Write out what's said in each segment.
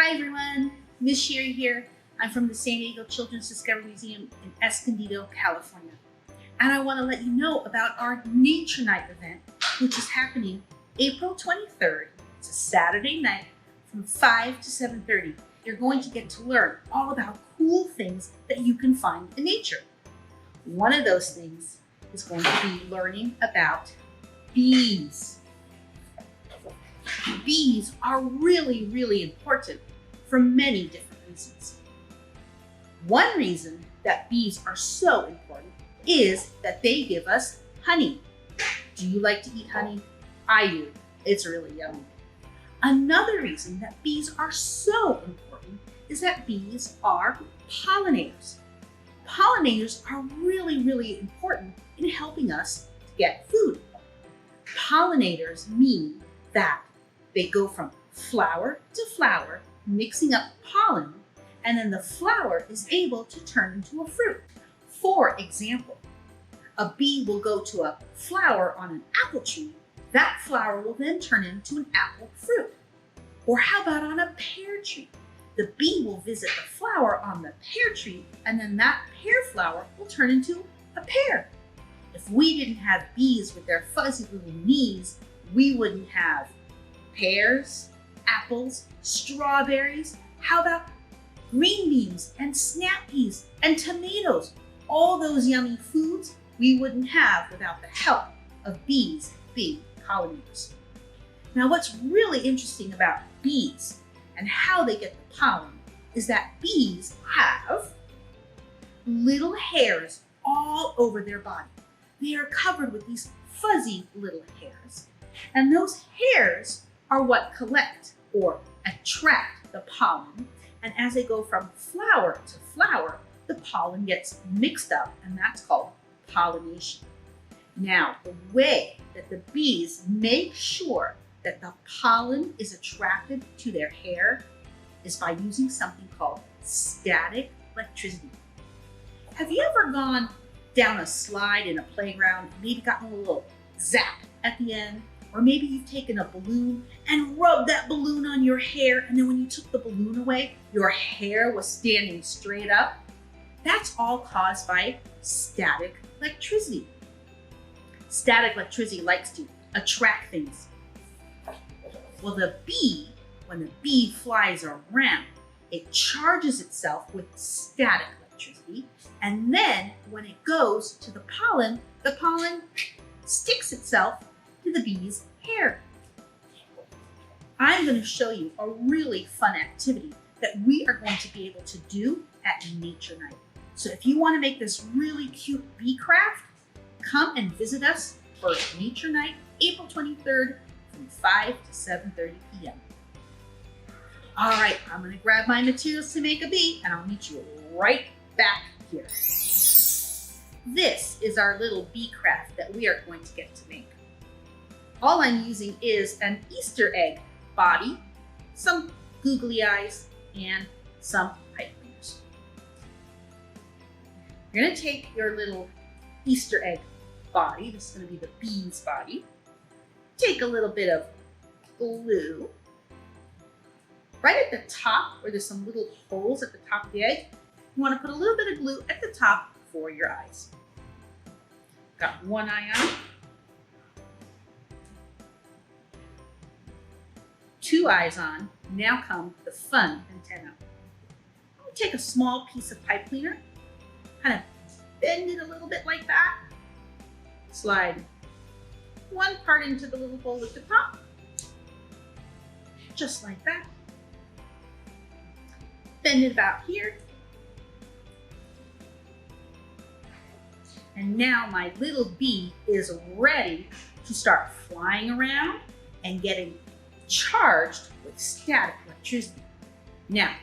Hi everyone, Miss Sherry here. I'm from the San Diego Children's Discovery Museum in Escondido, California. And I want to let you know about our Nature Night event, which is happening April 23rd. It's a Saturday night from 5 to 7:30. You're going to get to learn all about cool things that you can find in nature. One of those things is going to be learning about bees. Bees are really important for many different reasons. One reason that bees are so important is that they give us honey. Do you like to eat honey? I do. It's really yummy. Another reason that bees are so important is that bees are pollinators. Pollinators are really important in helping us to get food. Pollinators mean that they go from flower to flower, mixing up pollen, and then the flower is able to turn into a fruit. For example, a bee will go to a flower on an apple tree. That flower will then turn into an apple fruit. Or how about on a pear tree? The bee will visit the flower on the pear tree, and then that pear flower will turn into a pear. If we didn't have bees with their fuzzy little knees, we wouldn't have pears, apples, strawberries. How about green beans and snap peas and tomatoes? All those yummy foods we wouldn't have without the help of bees being pollinators. Now, what's really interesting about bees and how they get the pollen is that bees have little hairs all over their body. They are covered with these fuzzy little hairs. And those hairs are what collect or attract the pollen. And as they go from flower to flower, the pollen gets mixed up, and that's called pollination. Now, the way that the bees make sure that the pollen is attracted to their hair is by using something called static electricity. Have you ever gone down a slide in a playground, maybe gotten a little zap at the end? Or maybe you've taken a balloon and rubbed that balloon on your hair, and then when you took the balloon away, your hair was standing straight up? That's all caused by static electricity. Static electricity likes to attract things. Well, the bee, when the bee flies around, it charges itself with static electricity, and then when it goes to the pollen sticks itself to the bee's hair. I'm going to show you a really fun activity that we are going to be able to do at Nature Night. So if you want to make this really cute bee craft, come and visit us for Nature Night, April 23rd from 5 to 7:30 p.m. All right, I'm going to grab my materials to make a bee, and I'll meet you right back here. This is our little bee craft that we are going to get to make. All I'm using is an Easter egg body, some googly eyes, and some pipe cleaners. You're going to take your little Easter egg body. This is going to be the bee's body. Take a little bit of glue. Right at the top, where there's some little holes at the top of the egg, you want to put a little bit of glue at the top for your eyes. Got one eye on. Two eyes on. Now come the fun antenna. I'm going to take a small piece of pipe cleaner, kind of bend it a little bit like that. Slide one part into the little hole at the top, just like that. Bend it about here. And now my little bee is ready to start flying around and getting charged with static electricity. Now,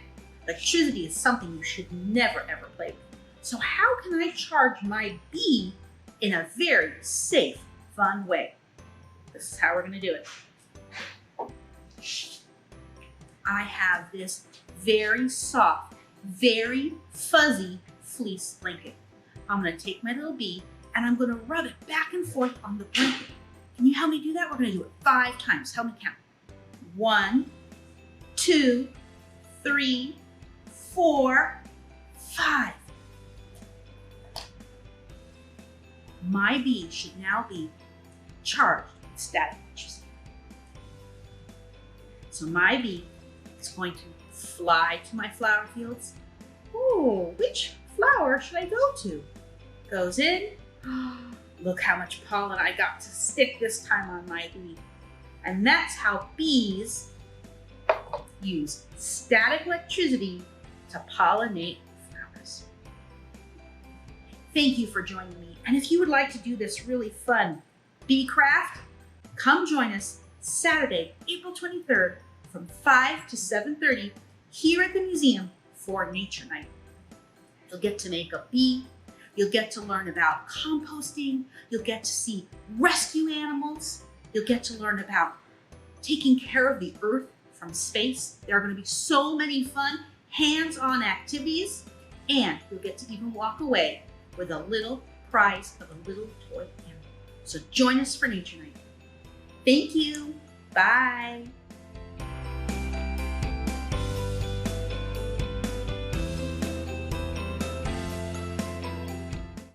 electricity is something you should never ever play with. So how can I charge my bee in a very safe, fun way? This is how we're going to do it. I have this very soft, very fuzzy fleece blanket. I'm going to take my little bee and I'm going to rub it back and forth on the blanket. Can you help me do that? We're going to do it 5 times. Help me count. 1, 2, 3, 4, 5. My bee should now be charged with static electricity. So my bee is going to fly to my flower fields. Oh, which flower should I go to? Goes in. Look how much pollen I got to stick this time on my bee. And that's how bees use static electricity to pollinate flowers. Thank you for joining me. And if you would like to do this really fun bee craft, come join us Saturday, April 23rd from 5 to 7:30 here at the museum for Nature Night. You'll get to make a bee. You'll get to learn about composting. You'll get to see rescue animals. You'll get to learn about taking care of the earth from space. There are going to be so many fun hands-on activities, and you'll get to even walk away with a little prize of a little toy animal. So join us for Nature Night. Thank you. Bye.